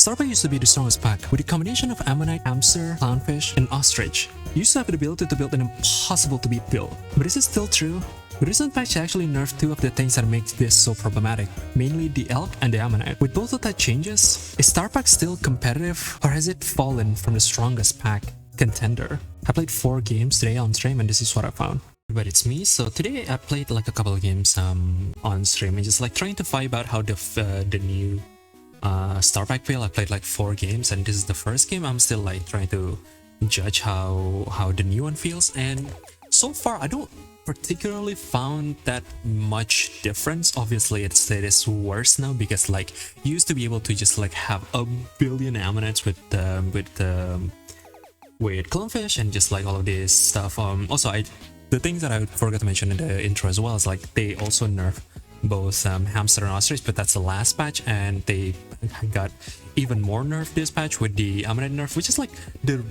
Starbuck used to be the strongest pack, with a combination of Ammonite, Hamster, Clownfish, and Ostrich. You used to have the ability to build an impossible to beat build. But is it still true? The recent patch actually nerfed two of the things that makes this so problematic, mainly the Elk and the Ammonite. With both of that changes, is Starpack still competitive, or has it fallen from the strongest pack contender? I played 4 games today on stream and this is what I found. But it's me, so today I played like a couple of games on stream and just like trying to find out how the new Starpack feel. I played like 4 games and this is the first game. I'm still like trying to judge how the new one feels, and so far I don't particularly found that much difference. Obviously it is worse now because like you used to be able to just like have a billion ammonites with clownfish and just like all of this stuff. Also the things that I forgot to mention in the intro as well is like they also nerf both hamster and ostrich, but that's the last patch, and they got even more nerf this patch with the ammonite nerf, which is like the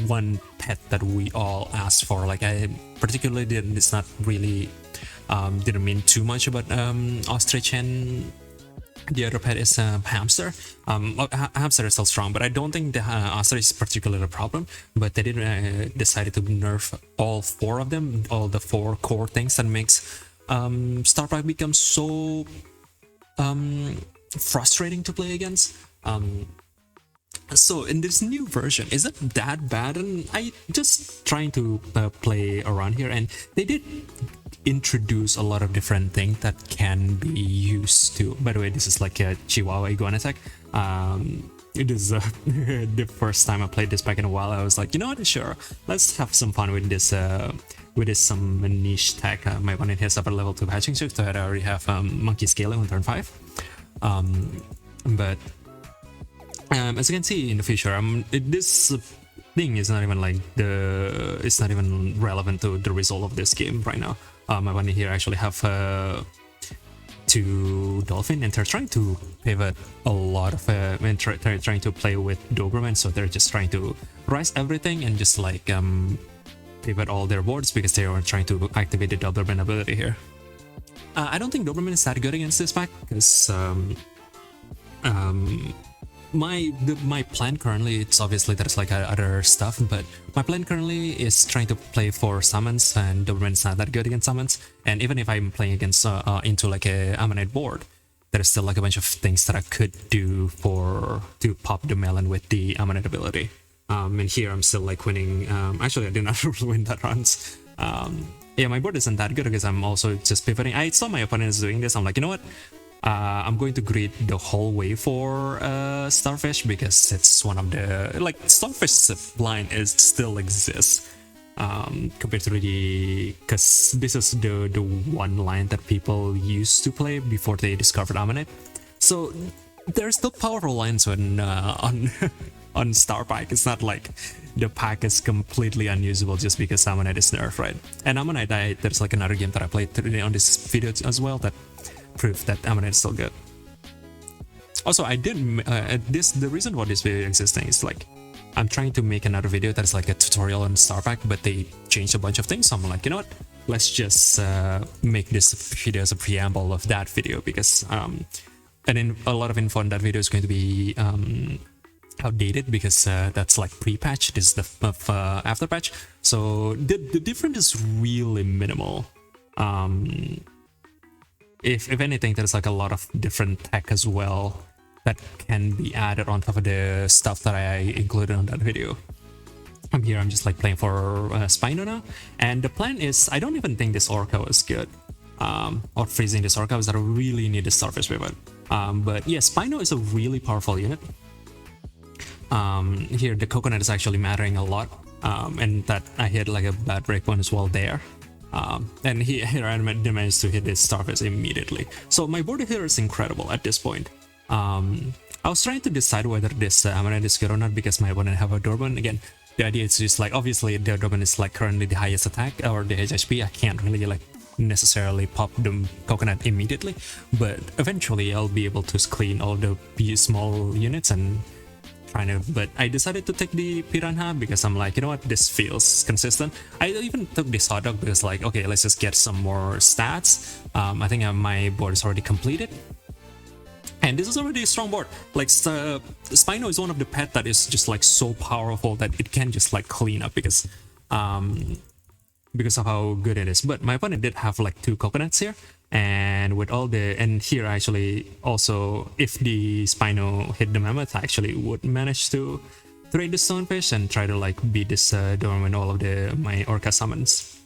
one pet that we all asked for. Like I particularly it's not really didn't mean too much about ostrich, and the other pet is hamster. Hamster is still strong, but I don't think the ostrich is particularly a problem. But they did decided to nerf all 4 of them, all the 4 core things that makes Starpack become so frustrating to play against. So in this new version, is it that bad? And I just trying to play around here, and they did introduce a lot of different things that can be used to. By the way, this is like a Chihuahua iguana tech. It is the first time I played this pack in a while. I was like, you know what, sure, let's have some fun with this some niche tech. My one in his upper level 2 hatching shift, so I already have monkey scaling on turn 5. But as you can see in the future, this thing is not even like it's not even relevant to the result of this game right now. My one here actually have 2 dolphin, and they're trying to pivot a lot of and they're trying to play with Doberman, so they're just trying to rise everything and just like pivot all their boards because they are trying to activate the Doberman ability here. I don't think Doberman is that good against this pack because my plan currently, it's obviously there's like other stuff, but my plan currently is trying to play for summons, and Doberman's not that good against summons. And even if I'm playing against into like a ammonite board, there's still like a bunch of things that I could do to pop the melon with the ammonite ability. And here I'm still like winning. Actually, I did not win that runs. Yeah, my board isn't that good because I'm also just pivoting. I saw my opponent is doing this. I'm like, you know what? I'm going to grid the whole way for Starfish because it's one of the like Starfish line still exists compared to because this is the one line that people used to play before they discovered Ammonite. So there's still powerful lines on on Starpack. It's not like the pack is completely unusable just because Ammonite is nerfed, right? And Ammonite, there's like another game that I played today on this video as well that proof that Ammonite is still good. Also, I did the reason why this video is existing is like I'm trying to make another video that's like a tutorial on Starpack, but they changed a bunch of things. So I'm like, you know what? Let's just make this video as a preamble of that video because and then a lot of info on that video is going to be outdated because that's like pre-patch. This is the after patch. So the difference is really minimal. If anything, there's like a lot of different tech as well that can be added on top of the stuff that I included on that video. I'm here, I'm just like playing for Spino now, and the plan is, I don't even think this Orca was good, or freezing this Orca, was that I really need the Starfish pivot. But yeah, Spino is a really powerful unit. Here, the coconut is actually mattering a lot, and that I hit like a bad breakpoint as well there. And here I managed to hit this Starfish immediately. So my board here is incredible at this point. I was trying to decide whether this Ammonite is good or not because my opponent have a Doberman. Again, the idea is just like, obviously the Doberman is like currently the highest attack or the HP. I can't really like necessarily pop the coconut immediately, but eventually I'll be able to clean all the small units and but I decided to take the Piranha because I'm like, you know what, this feels consistent. I even took this hot dog because like, okay, let's just get some more stats. I think my board is already completed. And this is already a strong board. Like Spino is one of the pet that is just like so powerful that it can just like clean up because of how good it is. But my opponent did have like 2 coconuts here, and with all the here actually also if the Spino hit the mammoth, I actually would manage to trade the stonefish and try to like beat this dorm all of my orca summons.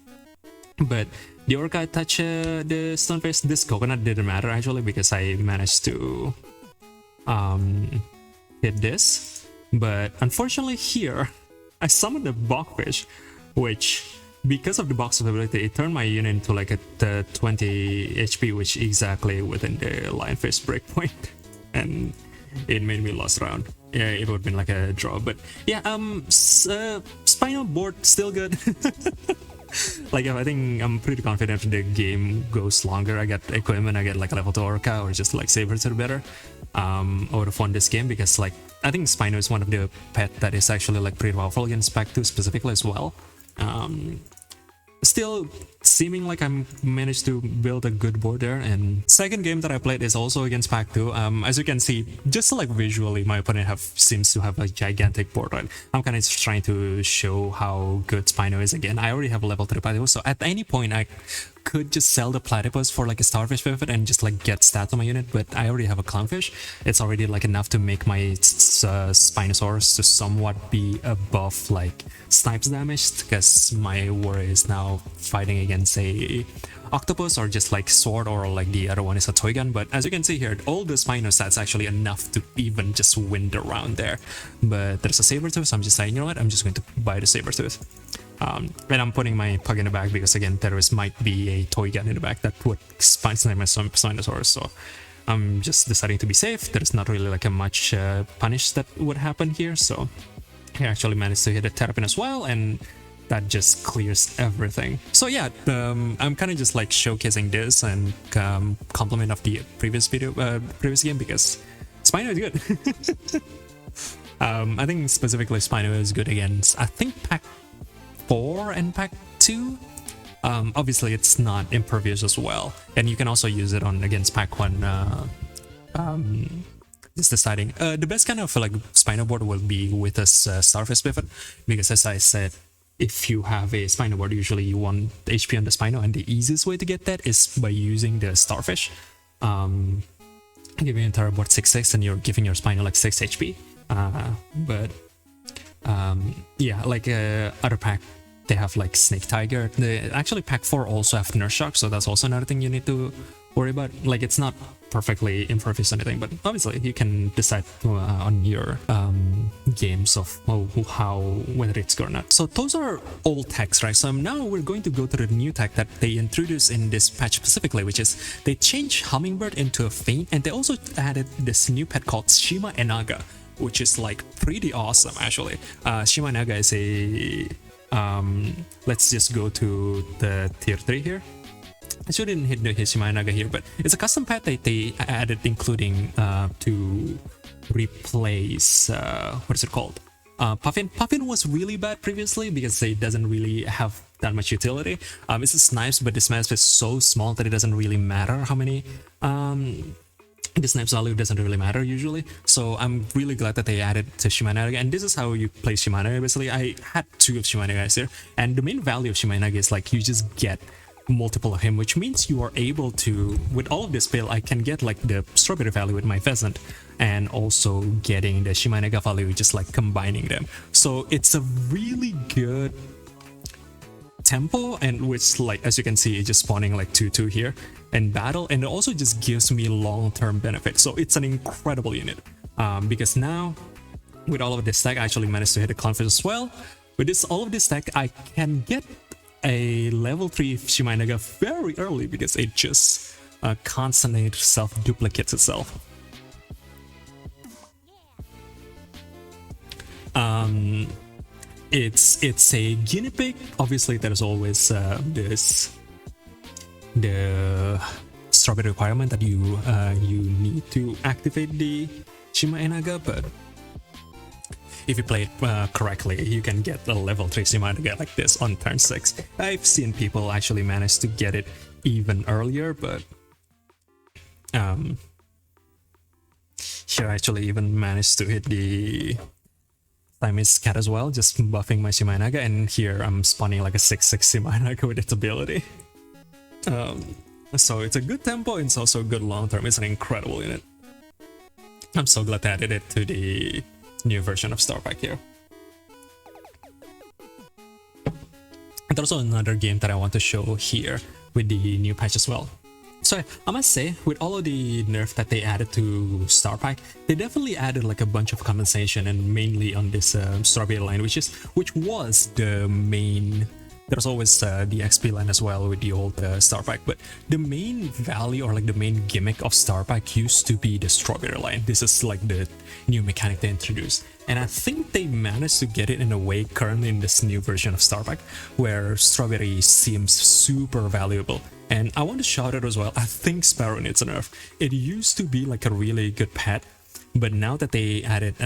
But the orca touch the stonefish. This coconut didn't matter actually because I managed to hit this. But unfortunately here I summoned a bogfish, which because of the box ability, it turned my unit into like a 20 HP, which exactly within the lionfish breakpoint, and it made me lose round. Yeah, it would have been like a draw, but yeah, Spino board still good. Like I think I'm pretty confident if the game goes longer, I get equipment, I get like a level 2 orca or just like sabers are better. I would have won this game because like I think Spino is one of the pet that is actually like pretty powerful against Pack 2 specifically as well. Still seeming like I'm managed to build a good board there. And second game that I played is also against Pack 2. As you can see, just like visually, my opponent seems to have a gigantic board, right? I'm kind of just trying to show how good Spino is again. I already have a level 3 platypus, so at any point I could just sell the platypus for like a starfish pivot and just like get stats on my unit, but I already have a clownfish. It's already like enough to make my Spinosaurus to somewhat be above like snipes damage, because my warrior is now fighting against a octopus or just like sword, or like the other one is a toy gun. But as you can see here, all the Spino stats actually enough to even just win the round there. But there's a Sabertooth, so I'm just saying, you know what, I'm just going to buy the Sabertooth. And I'm putting my pug in the back because again there might be a toy gun in the back that would snipe my Spinosaurus, so I'm just deciding to be safe. There's not really like a much punish that would happen here, so I actually managed to hit a Terrapin as well, and that just clears everything. So yeah, I'm kind of just like showcasing this and compliment of the previous game because Spino is good. I think specifically Spino is good against, I think, Pack 4 and Pack 2. Obviously it's not impervious as well, and you can also use it on against Pack 1. Just deciding the best kind of like Spino board will be with a starfish pivot, because as I said, if you have a Spino board, usually you want HP on the Spino, and the easiest way to get that is by using the starfish. Giving your entire board 6/6 and you're giving your Spino like 6 HP. Yeah, like other pack, they have like Snake Tiger. Actually Pack 4 also have Nurse Shark, so that's also another thing you need to worry about. Like it's not perfectly impervious or anything, but obviously you can decide on your games of whether it's good or not. So those are old techs, right? So now we're going to go to the new tech that they introduced in this patch specifically, which is they changed Hummingbird into a Feint, and they also added this new pet called Shima Enaga, which is like pretty awesome actually. Shima Enaga is a let's just go to the tier 3 here. I shouldn't hit the Shima Enaga here, but it's a custom pet that they added, including to replace what is it called? Puffin. Puffin was really bad previously because it doesn't really have that much utility. It's a snipes, but the snipes is so small that it doesn't really matter how many. The snipes value doesn't really matter usually, so I'm really glad that they added to Shima Enaga, and this is how you play Shima Enaga. Basically, I had 2 of Shima Enagas here, and the main value of Shima Enaga is like you just get multiple of him, which means you are able to, with all of this build, I can get like the strawberry value with my pheasant, and also getting the Shima Enaga value, just like combining them. So it's a really good tempo, and which, like as you can see, it's just spawning like 2/2 here in battle, and it also just gives me long-term benefit. So it's an incredible unit, because now with all of this stack, I actually managed to hit a clownfish as well. With all of this stack, I can get a level 3 Shima Enaga very early because it just constantly self-duplicates itself. It's a guinea pig. Obviously, there's always the strawberry requirement that you need to activate the Shima Enaga, but if you play it correctly, you can get a level 3 Shima Enaga like this on turn 6. I've seen people actually manage to get it even earlier, but Here I actually even managed to hit the Siamese cat as well, just buffing my Shima Enaga, and here I'm spawning like a 6/6 Shima Enaga with its ability. So it's a good tempo, it's also a good long term, it's an incredible unit. I'm so glad they added it to the new version of Star Pack here. And there's also another game that I want to show here with the new patch as well. So I must say, with all of the nerf that they added to Star Pack, they definitely added like a bunch of compensation, and mainly on this Strawberry line, which was the main. There's always the XP line as well with the old Star Pack, but the main value or like the main gimmick of Star Pack used to be the Strawberry line. This is like the new mechanic they introduced, and I think they managed to get it in a way currently in this new version of Star Pack, where Strawberry seems super valuable. And I want to shout out as well, I think Sparrow needs a nerf. It used to be like a really good pet, but now that they added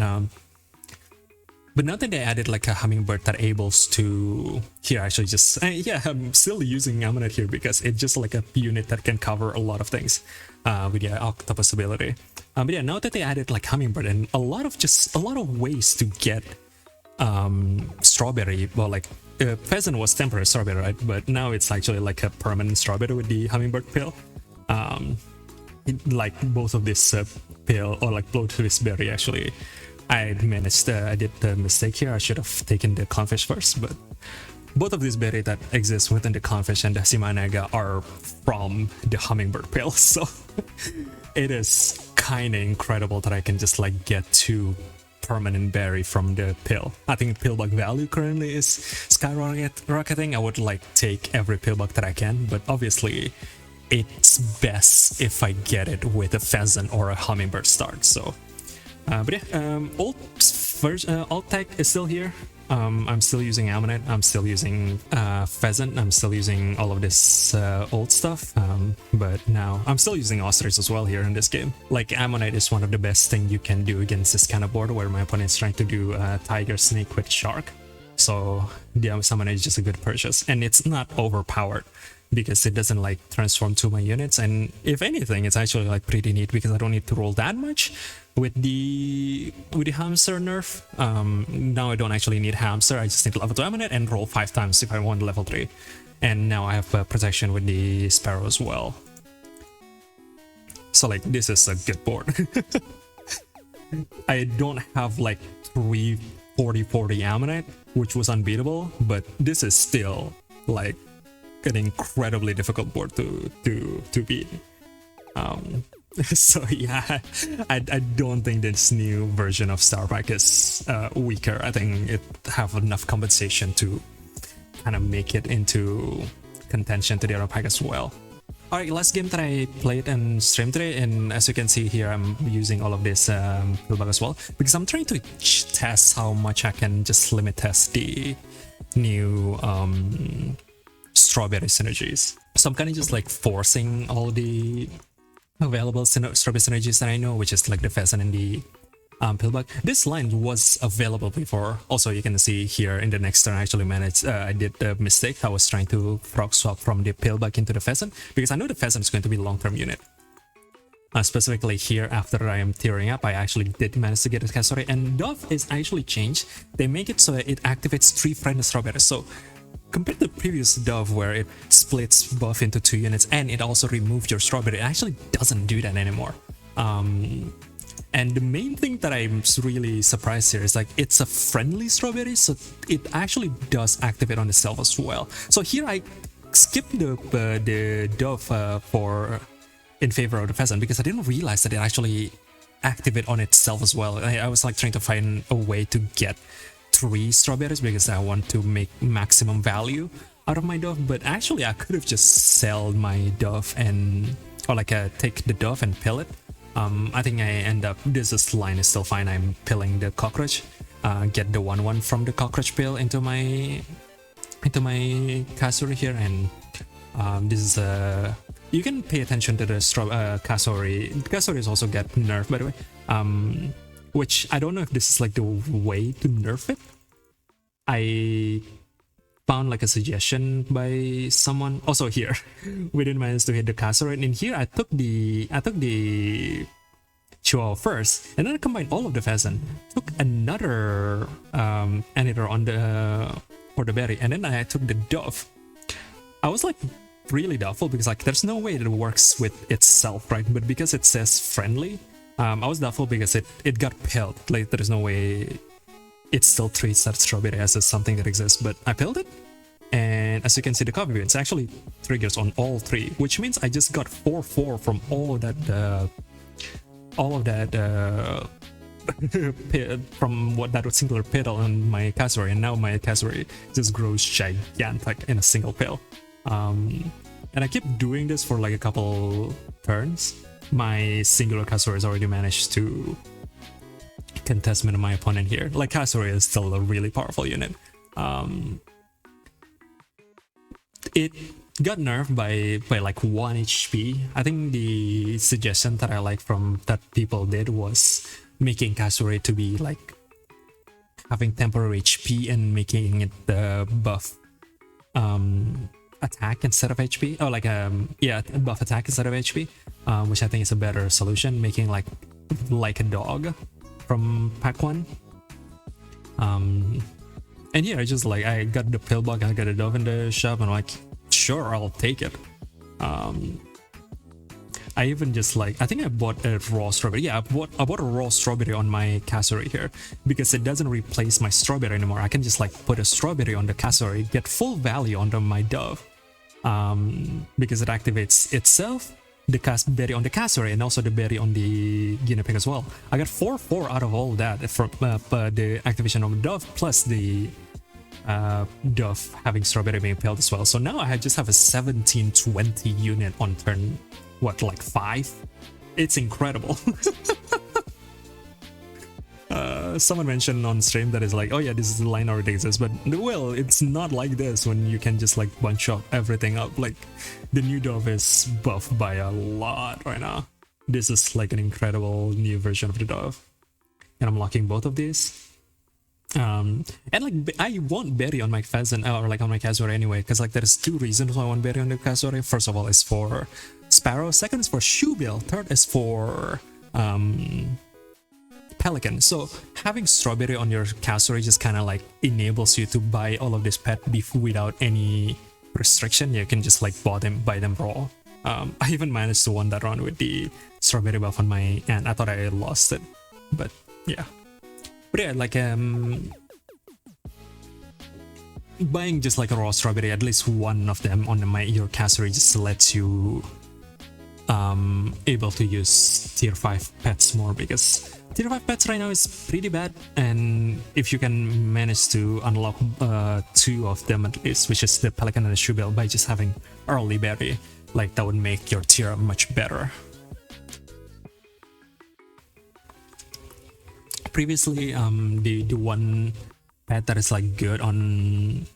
like a hummingbird that ables to here actually just yeah, I'm still using Amulet here because it's just like a unit that can cover a lot of things with the octopus ability. But yeah, now that they added like hummingbird and a lot of ways to get strawberry, well, like pheasant was temporary strawberry, right? But now it's actually like a permanent strawberry with the hummingbird pill. Like both of this pill or like blowtorch berry actually. I did the mistake here. I should have taken the clownfish first, but both of these berries that exist within the clownfish and the Shima Enaga are from the hummingbird pill, so it is kind of incredible that I can just like get 2 permanent berry from the pill. I think pillbug value currently is skyrocketing. I would like take every pillbug that I can, but obviously it's best if I get it with a pheasant or a hummingbird start. So but yeah, alt tag is still here. I'm still using Amulet, I'm still using Pheasant, I'm still using all of this old stuff, but now I'm still using Ostrich as well here in this game. Like, Amulet is one of the best thing you can do against this kind of board where my opponent is trying to do Tiger, Snake with Shark. So the Amulet is just a good purchase, and it's not overpowered because it doesn't like transform to my units, and if anything it's actually like pretty neat because I don't need to roll that much with the hamster nerf. Now I don't actually need hamster, I just need to level 2 Amulet and roll 5 times if I want level 3, and now I have protection with the Sparrow as well. So like, this is a good board. I don't have like 3 40/40 Amulet, which was unbeatable, but this is still like an incredibly difficult board to beat. So yeah, I don't think this new version of Star Pack is weaker. I think it have enough compensation to kind of make it into contention to the other pack as well. Alright, last game that I played and streamed today, and as you can see here, I'm using all of this pillbug as well, because I'm trying to test how much I can just limit test the new strawberry synergies. So I'm kind of just like forcing all the available strawberry synergies that I know, which is like the pheasant and the pillbug. This line was available before. Also, you can see here in the next turn I actually managed, I did a mistake. I was trying to frog swap from the pillbug into the pheasant because I know the pheasant is going to be a long-term unit. Specifically here, after I am tearing up, I actually did manage to get a Cassowary, and Dove is actually changed. They make it so it activates 3 friendly strawberries. So compared to the previous Dove where it splits buff into 2 units and it also removes your strawberry, it actually doesn't do that anymore. And the main thing that I'm really surprised here is like, it's a friendly strawberry, so it actually does activate on itself as well. So here I skipped the Dove in favor of the pheasant because I didn't realize that it actually activated on itself as well. I was like trying to find a way to get 3 strawberries because I want to make maximum value out of my Dove, but actually I could have just sell my Dove or like take the Dove and pill it. I think I end up, this line is still fine, I'm pilling the cockroach, get the 1/1 from the cockroach pill into my Cassowary here, and this is you can pay attention to the Cassowary. Cassowary is also get nerfed, by the way, which I don't know if this is like the way to nerf it. I found like a suggestion by someone. Also here, we didn't manage to hit the Cassowary, and in here I took the Chihuahua first, and then I combined all of the pheasant, took another anteater on the for the berry, and then I took the dove. I was like really doubtful because like there's no way that it works with itself, right? But because it says friendly, I was doubtful because it got pilled. Like there's no way it still treats that strawberry as something that exists, but I pilled it. And as you can see, the coffee beans actually triggers on all three, which means I just got 4/4 from all of that from what that singular petal on my cassowary, and now my cassowary just grows gigantic in a single pill. And I keep doing this for like a couple turns. My singular cassowary has already managed to contest me to my opponent here. Like cassowary is still a really powerful unit. It got nerfed by like 1 HP. I think the suggestion that I like from that people did was making Cassowary to be like having temporary HP and making it the buff attack instead of HP. Oh, like yeah, buff attack instead of HP, which I think is a better solution. Making like a dog from pack 1. And yeah, I got the pillbug, I got a dove in the shop, and I'm like, sure, I'll take it. I even I think I bought a raw strawberry. Yeah, I bought a raw strawberry on my cassowary here because it doesn't replace my strawberry anymore. I can just like put a strawberry on the cassowary, get full value onto my dove, because it activates itself, the berry on the cassowary, and also the berry on the guinea pig as well. I got 4/4 out of all that from the activation of the dove plus the dove having strawberry being pilled as well. So now I just have a 1720 unit on turn, what, like 5? It's incredible. Someone mentioned on stream that is like, oh yeah, this is the line already exists, but well, it's not like this when you can just like bunch up everything up. Like the new dove is buffed by a lot right now. This is like an incredible new version of the dove, and I'm locking both of these. And like I want berry on my pheasant or like on my cassowary anyway, because like there's 2 reasons why I want berry on the cassowary. First of all is for sparrow, second is for shoebill, third is for pelican. So having strawberry on your cassowary just kind of like enables you to buy all of this pet beef without any restriction. You can just like buy them raw. I even managed to win that run with the strawberry buff on my end. I thought I lost it, but yeah. But yeah, like buying just like a raw strawberry, at least one of them on your cassowary just lets you able to use tier 5 pets more, because tier 5 pets right now is pretty bad, and if you can manage to unlock 2 of them at least, which is the pelican and the shoebill, by just having early berry, like that would make your tier much better. Previously, the one pet that is like good on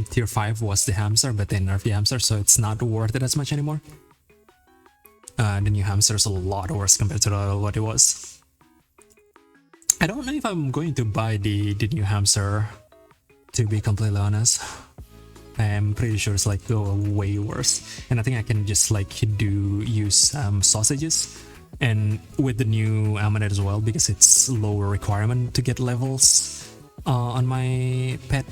tier 5 was the hamster, but they nerfed the hamster, so it's not worth it as much anymore. The new hamster is a lot worse compared to what it was. I don't know if I'm going to buy the new hamster, to be completely honest. I'm pretty sure it's like way worse, and I think I can just like use sausages. And with the new Amulet as well, because it's lower requirement to get levels on my pet.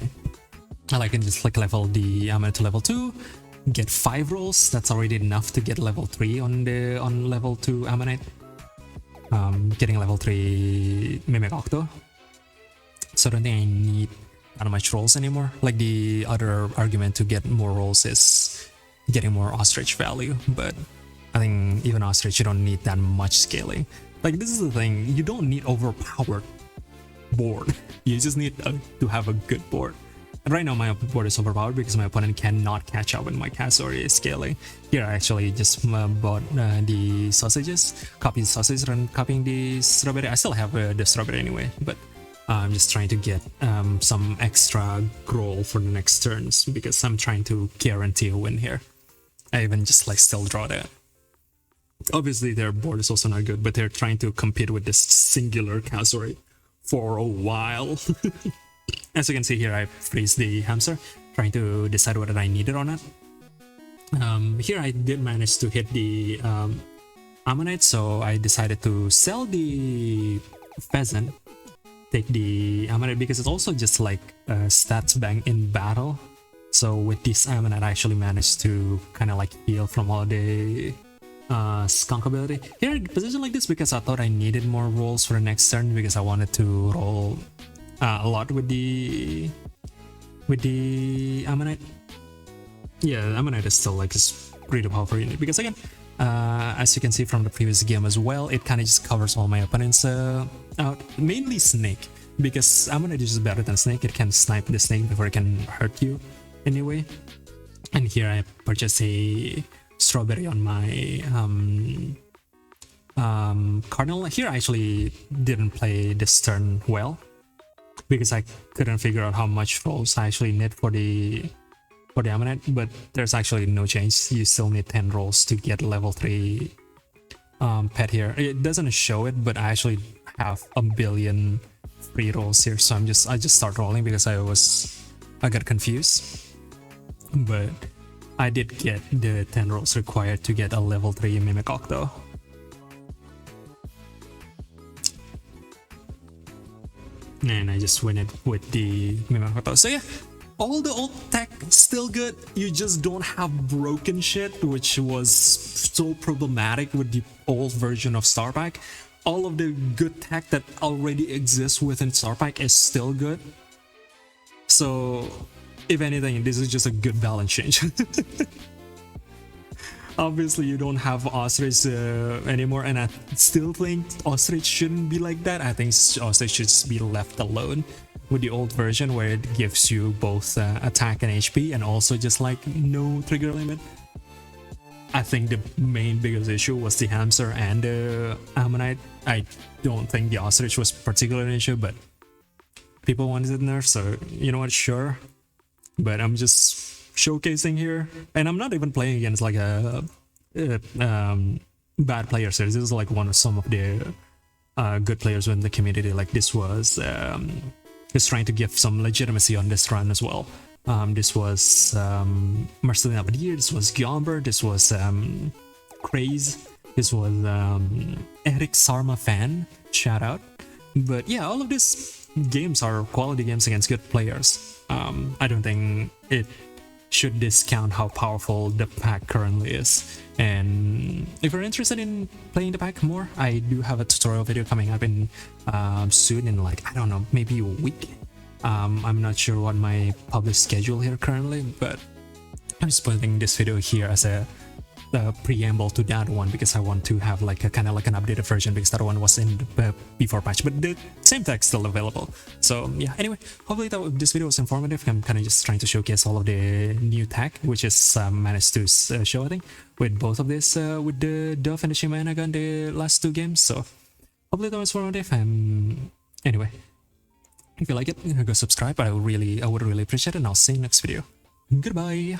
I can just like level the Amulet to level 2, get 5 rolls. That's already enough to get level 3 on level 2 Amulet. Getting level 3 Mimic Octo. So I don't think I need that much rolls anymore. Like the other argument to get more rolls is getting more ostrich value, but I think even ostrich, you don't need that much scaling. Like this is the thing, you don't need overpowered board. You just need to have a good board. And right now my board is overpowered because my opponent cannot catch up with my cassowary scaling. Here I actually just bought the sausages, copied the sausages and copying the strawberry. I still have the strawberry anyway, but I'm just trying to get some extra growl for the next turns because I'm trying to guarantee a win here. I even just like still draw that. Obviously their board is also not good, but they're trying to compete with this singular cassowary for a while. As you can see here, I freeze the hamster, trying to decide whether I need it or not. Here I did manage to hit the Ammonite, so I decided to sell the pheasant, take the Ammonite because it's also just like a stats bank in battle. So with this Ammonite, I actually managed to kind of like heal from all the skunk ability. Here I position like this because I thought I needed more rolls for the next turn because I wanted to roll a lot with the Ammonite. Yeah, Ammonite is still like this pretty powerful unit because again, as you can see from the previous game as well, it kind of just covers all my opponents out. Mainly Snake, because Ammonite is just better than Snake. It can snipe the Snake before it can hurt you anyway. And here I purchased a Strawberry on my Cardinal. Here I actually didn't play this turn well because I couldn't figure out how much rolls I actually need for the Ammonite, but there's actually no change. You still need 10 rolls to get level 3 pet here. It doesn't show it, but I actually have a billion free rolls here, so I just start rolling because I got confused. But I did get the 10 rolls required to get a level 3 Mimic Octo. And I just win it with the Mimic Octo. So yeah, all the old tech still good, you just don't have broken shit, which was so problematic with the old version of Star Pack. All of the good tech that already exists within Star Pack is still good. So, if anything, this is just a good balance change. Obviously, you don't have Ostrich anymore, and I still think Ostrich shouldn't be like that. I think Ostrich should just be left alone with the old version where it gives you both attack and HP and also just like no trigger limit. I think the main biggest issue was the Hamster and the Ammonite. I don't think the Ostrich was particularly an issue, but people wanted it nerfed, so you know what, sure. But I'm just showcasing here, and I'm not even playing against like a bad player. So this is like some of the good players in the community. Like this was just trying to give some legitimacy on this run as well. This was Marcelina Badir, this was Gyomber, this was Craze, this was Eric Sarma fan, shout out. But yeah, all of these games are quality games against good players. I don't think it should discount how powerful the pack currently is. And if you're interested in playing the pack more, I do have a tutorial video coming up in soon, in like, I don't know, maybe a week. I'm not sure what my published schedule here currently, but I'm just putting this video here as a preamble to that one because I want to have like a kind of like an updated version because that one was in the before patch, but the same text still available. So yeah, anyway, hopefully this video was informative. I'm kind of just trying to showcase all of the new tech, which is managed to show, I think, with both of this, with the Dove and the Shima Enaga in the last 2 games. So hopefully that was informative. Anyway, if you like it, go subscribe. I would really appreciate it, and I'll see you next video. Goodbye.